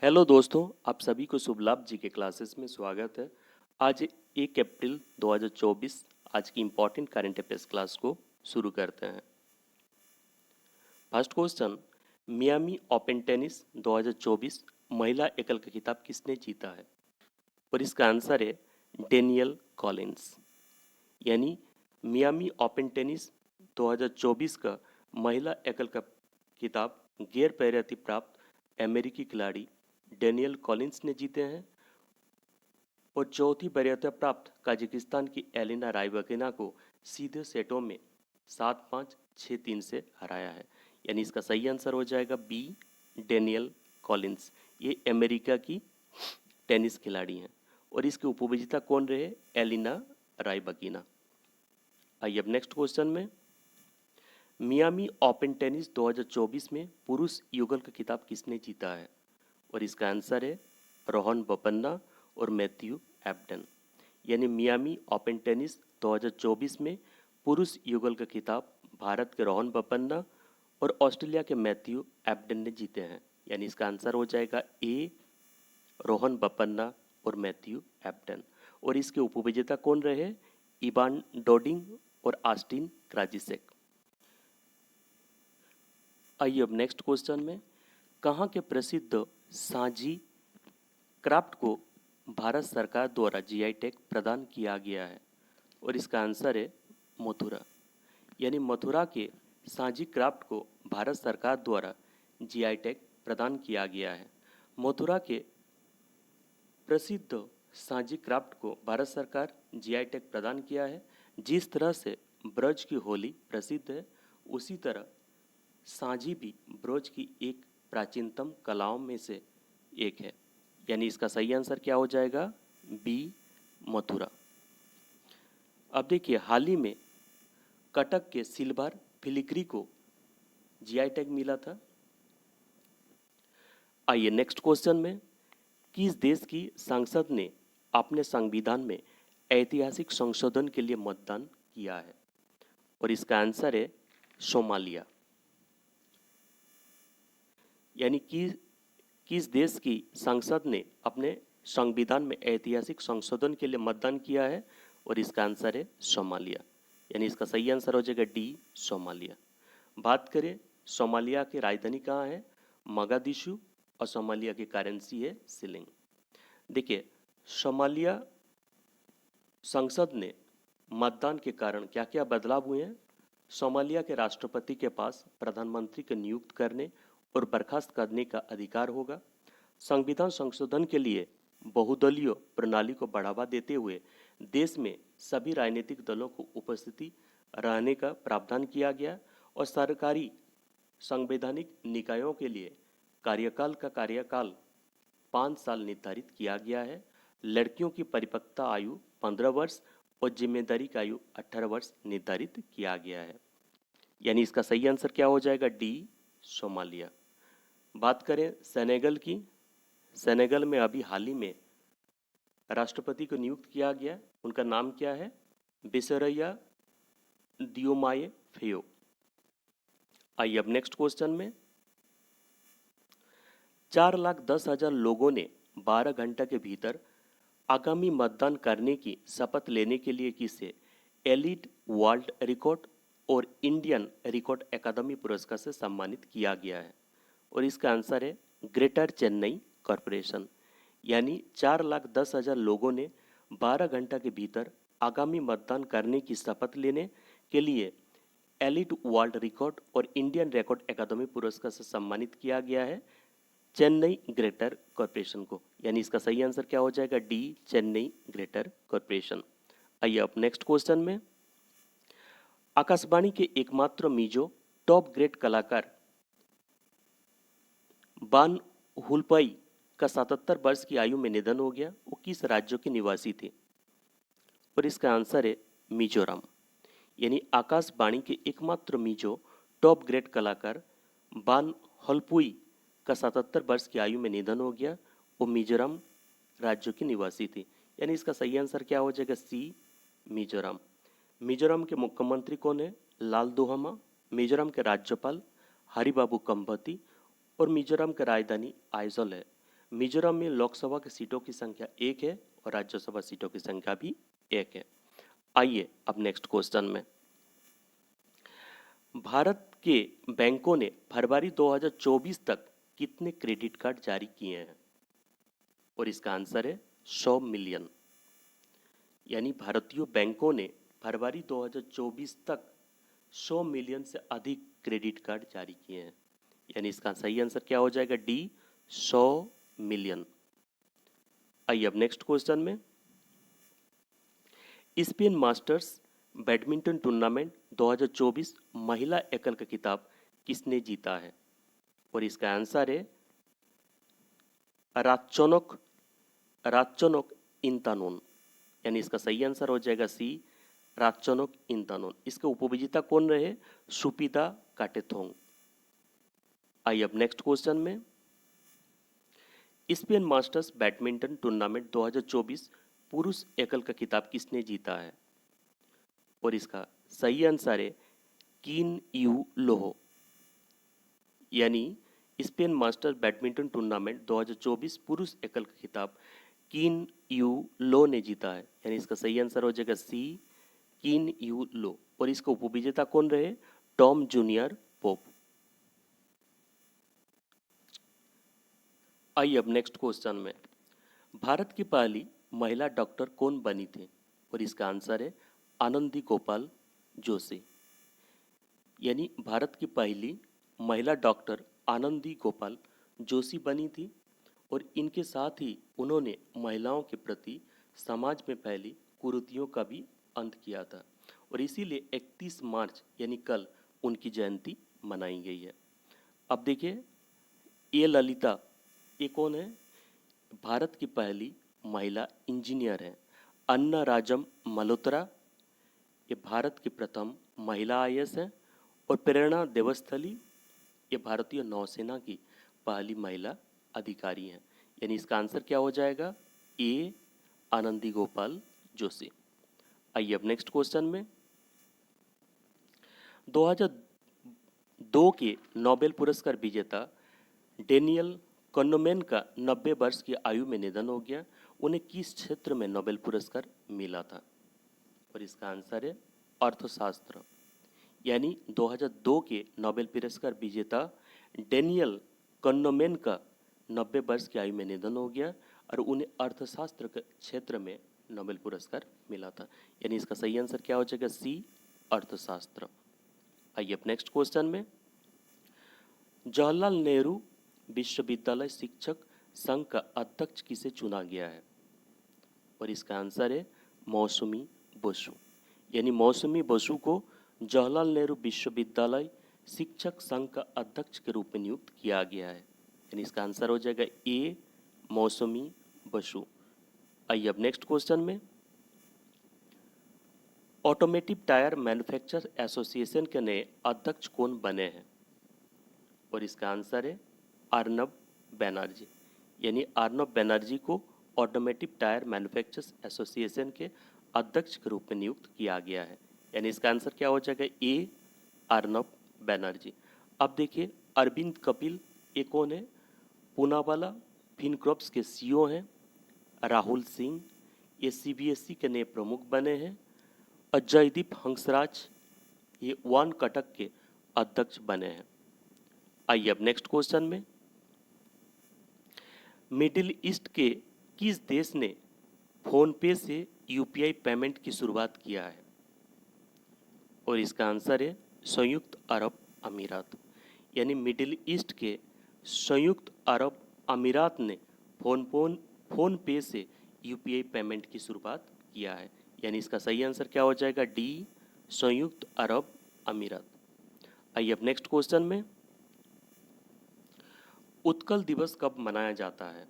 Hello दोस्तों, आप सभी को शुभ लाभ जी के क्लासेस में स्वागत है। आज 1 अप्रैल 2024 आज की इम्पोर्टेंट करंट अफेयर्स क्लास को शुरू करते हैं। First question, Miami Open tennis 2024 महिला एकल का खिताब किसने जीता है? और इसका आंसर है डेनियल कॉलिंस। यानी मियामी ओपन टेनिस 2024 का महिला एकल का खिताब गैर पैरियती प्राप्त अमेरिकी खिलाड़ी डेनियल कॉलिंस ने जीते हैं और चौथी वरीयता प्राप्त कजाकिस्तान की एलिना राइबाकिना को सीधे सेटों में 7-5, 6-3 से हराया है। यानी इसका सही आंसर हो जाएगा बी, डेनियल कॉलिंस। ये अमेरिका की टेनिस खिलाड़ी हैं और इसके उपविजेता कौन रहे? Elena Rybakina. आइए अब नेक्स्ट क्वेश्चन में, मियामी ओपन टेनिस 2024 में पुरुष युगल का खिताब किसने जीता है? और इसका आंसर है रोहन बोपन्ना और मैथ्यू एब्डन। यानी मियामी ओपन टेनिस 2024 में पुरुष युगल का खिताब भारत के रोहन बोपन्ना और ऑस्ट्रेलिया के मैथ्यू एब्डन ने जीते हैं। यानी इसका आंसर हो जाएगा ए, रोहन बोपन्ना और मैथ्यू एब्डन। और इसके उपविजेता कौन रहे? इवान डोडिंग और आस्टिन क्राजिसेक। आइए अब नेक्स्ट क्वेश्चन में, कहाँ के प्रसिद्ध सांझी क्राफ्ट को भारत सरकार द्वारा जीआई टैग प्रदान किया गया है? और इसका आंसर है मथुरा। यानी मथुरा के सांझी क्राफ्ट को भारत सरकार द्वारा जीआई टैग प्रदान किया गया है। मथुरा के प्रसिद्ध सांझी क्राफ्ट को भारत सरकार जीआई टैग प्रदान किया है। जिस तरह से ब्रज की होली प्रसिद्ध है, उसी तरह सांझी भी ब्रज की एक प्राचीनतम कलाओं में से एक है। यानी इसका सही आंसर क्या हो जाएगा? बी, मथुरा। अब देखिए, हाल ही में कटक के सिल्वर फिलिग्री को जीआई टैग मिला था। आइए नेक्स्ट क्वेश्चन में, किस देश की संसद ने अपने संविधान में ऐतिहासिक संशोधन के लिए मतदान किया है? और इसका आंसर है सोमालिया। यानी कि किस देश की संसद ने अपने संविधान में ऐतिहासिक संशोधन के लिए मतदान किया है? और इसका आंसर है सोमालिया। यानी इसका सही आंसर हो जाएगा डी, सोमालिया। बात करें सोमालिया की राजधानी कहाँ है? मोगादिशु। और सोमालिया की करेंसी है शिलिंग। देखिए, सोमालिया संसद ने मतदान के कारण क्या क्या बदलाव हुए हैं? सोमालिया के राष्ट्रपति के पास प्रधानमंत्री को नियुक्त करने और बर्खास्त करने का अधिकार होगा। संविधान संशोधन के लिए बहुदलीय प्रणाली को बढ़ावा देते हुए देश में सभी राजनीतिक दलों को उपस्थिति रहने का प्रावधान किया गया और सरकारी संवैधानिक निकायों के लिए कार्यकाल 5 साल निर्धारित किया गया है। लड़कियों की परिपक्वता आयु 15 वर्ष और जिम्मेदारी की आयु 18 वर्ष निर्धारित किया गया है। यानी इसका सही आंसर क्या हो जाएगा? D, Somalia. बात करें सेनेगल की, सेनेगल में अभी हाल ही में राष्ट्रपति को नियुक्त किया गया। उनका नाम क्या है? बिसरैया दियोमाये फेयो। आइए अब नेक्स्ट क्वेश्चन में, 4,10,000 लोगों ने 12 घंटे के भीतर आगामी मतदान करने की शपथ लेने के लिए किसे एलिट वर्ल्ड रिकॉर्ड और इंडियन रिकॉर्ड अकादमी पुरस्कार से सम्मानित किया गया है? और इसका आंसर है ग्रेटर चेन्नई कॉरपोरेशन। यानी 4,10,000 लोगों ने 12 घंटा के भीतर आगामी मतदान करने की शपथ लेने के लिए एलिट वर्ल्ड रिकॉर्ड और इंडियन रिकॉर्ड अकादमी पुरस्कार से सम्मानित किया गया है चेन्नई ग्रेटर कॉरपोरेशन को। यानी इसका सही आंसर क्या हो जाएगा? D, Chennai greater corporation. आइए अब नेक्स्ट क्वेश्चन में, आकाशवाणी के एकमात्र मीजो टॉप ग्रेड कलाकार बान हुलपई का 77 वर्ष की आयु में निधन हो गया। वो किस राज्य के निवासी थे? और इसका आंसर है मिजोरम। यानी आकाशवाणी के एकमात्र मीजो टॉप ग्रेड कलाकार बान होलपुई का 77 वर्ष की आयु में निधन हो गया। वो मिजोरम राज्य के निवासी थे। यानी इसका सही आंसर क्या हो जाएगा? सी, मिजोरम। मिजोरम के मुख्यमंत्री कौन है? लाल दुहमा। मिजोरम के राज्यपाल हरिबाबू कंबती और मिजोरम की राजधानी आइजोल है। मिजोरम में लोकसभा की सीटों की संख्या 1 है और राज्यसभा सीटों की संख्या भी 1 है। आइए अब नेक्स्ट क्वेश्चन में। भारत के बैंकों ने फरवरी 2024 तक कितने क्रेडिट कार्ड जारी किए हैं? और इसका आंसर है 100 मिलियन। यानी भारतीय बैंकों ने फरवरी 2024 तक 100 मिलियन से अधिक क्रेडिट कार्ड जारी किए हैं। यानी इसका सही आंसर क्या हो जाएगा? D, 100 million. आइए अब नेक्स्ट क्वेश्चन में। स्पेन मास्टर्स बैडमिंटन टूर्नामेंट 2024 महिला एकल का खिताब किसने जीता है? और इसका आंसर है रातचोनोक रातचोनोक इंतानोन। यानी इसका सही आंसर हो जाएगा सी, रातचोनोक इंतानोन। इसके उपविजेता कौन रहे? सुपिता काटेथोंग। आइए अब नेक्स्ट क्वेश्चन में। स्पेन मास्टर्स बैडमिंटन टूर्नामेंट 2024 पुरुष एकल का खिताब किसने जीता है? और इसका सही आंसर है किन यू लोहो। यानी स्पेन मास्टर बैडमिंटन टूर्नामेंट 2024 पुरुष एकल का खिताब किन यू लो ने जीता है। यानी इसका सही आंसर हो जाएगा सी, किन यू लो। और इसका उपविजेता कौन रहे? Tom junior pope. आइए अब नेक्स्ट क्वेश्चन में। भारत की पहली महिला डॉक्टर कौन बनी थी? और इसका आंसर है आनंदी गोपाल जोशी। यानी भारत की पहली महिला डॉक्टर आनंदी गोपाल जोशी बनी थी और इनके साथ ही उन्होंने महिलाओं के प्रति समाज में फैली कुरीतियों का भी अंत किया था और इसीलिए 31 मार्च यानी कल उनकी जयंती मनाई गई है। अब देखिए, ये ललिता, ये कौन है? भारत की पहली महिला इंजीनियर है। अन्ना राजम मल्होत्रा, ये भारत की प्रथम महिला आईएएस है। और प्रेरणा देवस्थली, ये भारतीय नौसेना की पहली महिला अधिकारी हैं। यानी इसका आंसर क्या हो जाएगा? ए, आनंदी गोपाल जोशी। आइए अब नेक्स्ट क्वेश्चन में। 2002 के नोबेल पुरस्कार विजेता डेनियल कन्नोमैन का 90 वर्ष की आयु में निधन हो गया। उन्हें किस क्षेत्र में नोबेल पुरस्कार मिला था? और इसका आंसर है अर्थशास्त्र। यानी 2002 के नोबेल पुरस्कार विजेता डेनियल कन्नोमैन का 90 वर्ष की आयु में निधन हो गया और उन्हें अर्थशास्त्र के क्षेत्र में नोबेल पुरस्कार मिला था। यानी इसका सही आंसर क्या हो जाएगा? सी, अर्थशास्त्र। आइए अब नेक्स्ट क्वेश्चन में। जवाहरलाल नेहरू विश्वविद्यालय शिक्षक संघ का अध्यक्ष किसे चुना गया है? और इसका आंसर है मौसमी बसु। यानी मौसमी बसु को जवाहरलाल नेहरू विश्वविद्यालय शिक्षक संघ का अध्यक्ष के रूप में नियुक्त किया गया है। यानी इसका आंसर हो जाएगा ए, मौसमी बसु। आइए अब नेक्स्ट क्वेश्चन में। ऑटोमेटिव टायर मैन्युफैक्चरर एसोसिएशन के नए अध्यक्ष कौन बने हैं? और इसका आंसर है अर्नब बैनर्जी। यानी अर्नब बैनर्जी को ऑटोमेटिव टायर मैन्युफैक्चरर्स एसोसिएशन के अध्यक्ष के रूप में नियुक्त किया गया है। यानी इसका आंसर क्या हो जाएगा? ए, अर्नब बैनर्जी। अब देखिए, अरविंद कपिल, ये कौन है? पूनावाला फिनक्रॉप्स के सीईओ हैं। राहुल सिंह, ये सीबीएसई के नए प्रमुख बने हैं। और जयदीप हंसराज, ये वन कटक के अध्यक्ष बने हैं। आइए अब नेक्स्ट क्वेश्चन में। मिडिल ईस्ट के किस देश ने फोन पे से यूपीआई पेमेंट की शुरुआत किया है? और इसका आंसर है संयुक्त अरब अमीरात। यानी मिडिल ईस्ट के संयुक्त अरब अमीरात ने फोन पे से यूपीआई पेमेंट की शुरुआत किया है। यानी इसका सही आंसर क्या हो जाएगा? डी, संयुक्त अरब अमीरात। आइए अब नेक्स्ट क्वेश्चन में। उत्कल दिवस कब मनाया जाता है?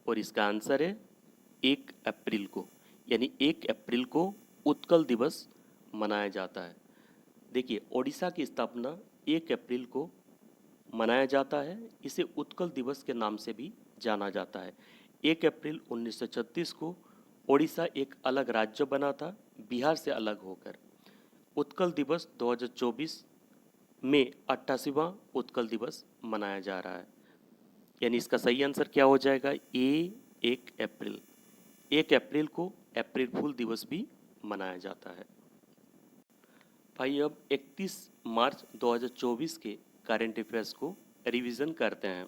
और इसका आंसर है 1 अप्रैल को। यानी 1 अप्रैल को उत्कल दिवस मनाया जाता है। देखिए, ओडिशा की स्थापना 1 अप्रैल को मनाया जाता है। इसे उत्कल दिवस के नाम से भी जाना जाता है। 1 अप्रैल 1936 को ओडिशा एक अलग राज्य बना था बिहार से अलग होकर। उत्कल दिवस 2024 में 88वां उत्कल दिवस मनाया जा रहा है। यानी इसका सही आंसर क्या हो जाएगा? ए 1 अप्रैल। 1 अप्रैल को अप्रैल फूल दिवस भी मनाया जाता है। भाई अब 31 मार्च 2024 के करंट अफेयर्स को रिवीजन करते हैं।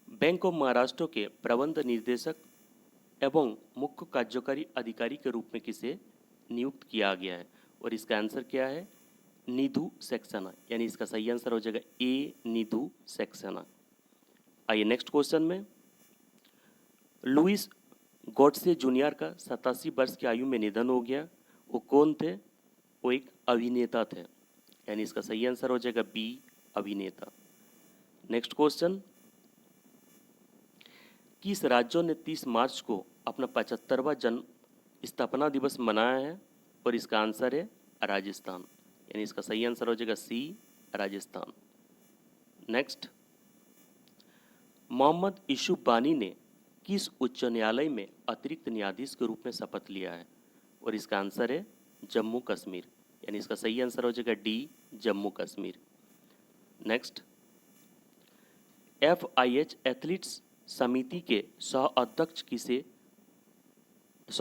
बैंक ऑफ महाराष्ट्र के प्रबंध निदेशक एवं मुख्य कार्यकारी अधिकारी के रूप में किसे नियुक्त किया गया है? और इसका आंसर क्या है? निधु सक्सेना। यानी इसका सही आंसर हो जाएगा ए निधु सक्सेना। आइए नेक्स्ट क्वेश्चन में। लुइस गॉडसे जूनियर का 87 वर्ष की आयु में निधन हो गया। वो कौन थे? वो एक अभिनेता थे। यानी इसका सही आंसर हो जाएगा बी अभिनेता। Next question. किस राज्यों ने 30 मार्च को अपना 75वां जन्म स्थापना दिवस मनाया है? और इसका आंसर है राजस्थान। यानी इसका सही आंसर हो जाएगा सी राजस्थान। नेक्स्ट। मोहम्मद यूसुफ बानी ने किस उच्च न्यायालय में अतिरिक्त न्यायाधीश के रूप में शपथ लिया है? और इसका आंसर है जम्मू कश्मीर। यानी इसका सही आंसर हो जाएगा D Jammu Kashmir. Next. FIH athletes समिति के सह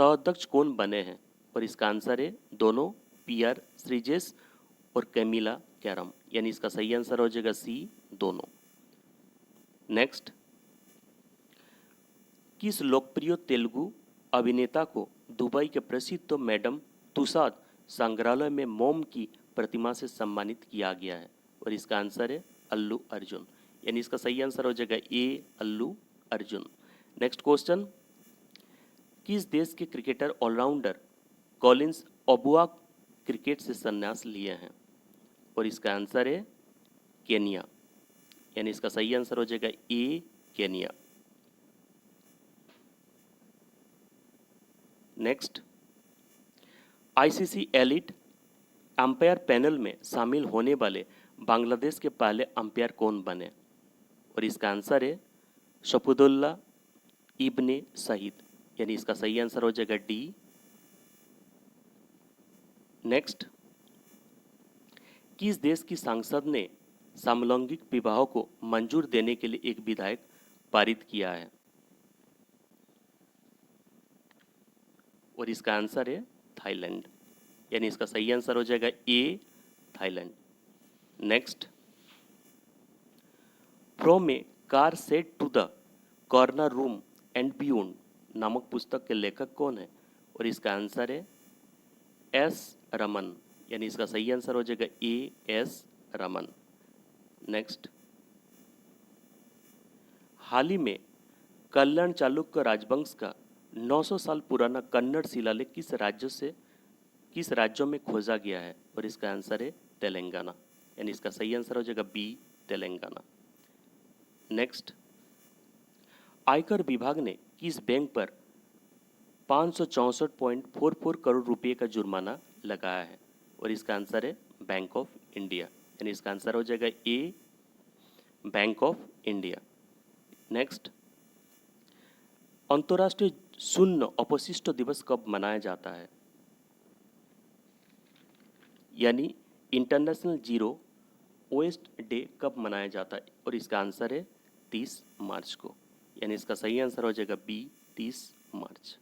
अध्यक्ष कौन बने हैं? और इसका आंसर है दोनों PR श्रीजेश और कैमिला कैरम। यानी इसका सही आंसर हो जाएगा सी दोनों। नेक्स्ट। किस लोकप्रिय तेलुगु अभिनेता को दुबई के प्रसिद्ध मैडम तुसाद संग्रहालय में मोम की प्रतिमा से सम्मानित किया गया है? और इसका आंसर है अल्लू अर्जुन। यानी इसका सही आंसर हो जाएगा A Allu Arjun. Next question. किस देश के cricketer all rounder Collins Obuya cricket से संन्यास लिए हैं? और इसका आंसर है केनिया। यानी इसका सही आंसर हो जाएगा A Kenya. Next. ICC elite umpire panel में शामिल होने वाले बांग्लादेश के पहले अंपायर कौन बने? और इसका आंसर है शफुदुल्ला इब्ने सईद। यानी इसका सही आंसर हो जाएगा डी। नेक्स्ट। किस देश की संसद ने समलैंगिक विवाह को मंजूर देने के लिए एक विधेयक पारित किया है? और इसका आंसर है थाईलैंड। यानी इसका सही आंसर हो जाएगा A Thailand. Next. From a car set to the corner room and beyond नामक पुस्तक के लेखक कौन है? और इसका आंसर है S रमन। यानी इसका सही आंसर हो जाएगा ए S रमन। नेक्स्ट। हाल ही में कल्याण चालुक्य राजवंश का 900 साल पुराना कन्नड़ शिलालेख किस राज्यों में खोजा गया है? और इसका आंसर है तेलंगाना। यानी इसका सही आंसर हो जाएगा बी तेलंगाना। नेक्स्ट। आयकर विभाग ने किस बैंक पर 564.44 करोड़ रुपए का जुर्माना लगाया है? और इसका आंसर है बैंक ऑफ इंडिया। यानी इसका आंसर हो जाएगा ए बैंक ऑफ इंडिया। नेक्स्ट। अंतर्राष्ट्रीय शून्य अपशिष्ट दिवस कब मनाया जाता है? यानी इंटरनेशनल जीरो वेस्ट डे कब मनाया जाता है? और इसका आंसर है 30 मार्च को। यानी इसका सही आंसर हो जाएगा बी 30 मार्च।